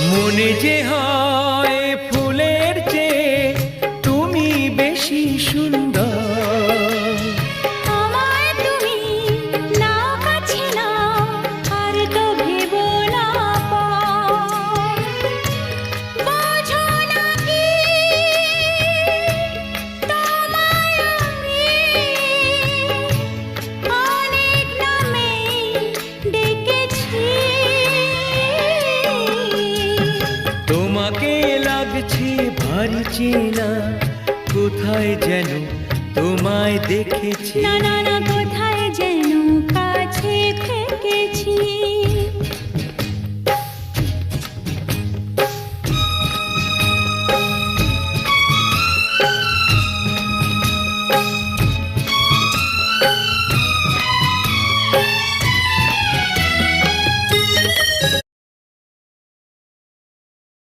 মনে যে হয় ফুলের চেয়ে তুমি বেশি সুন্দর। আমায় তুমি নাও কাছে নাও, আর তো ভেবো না পর। বোঝো না কি তোমায় আমি অনেক নামেই ডেকেছি। তোমাকে লাগছে ভারী চেনা, কোথায় যেন তোমায় দেখেছি। না না না, কোথায় যেন কাছে থেকেছি।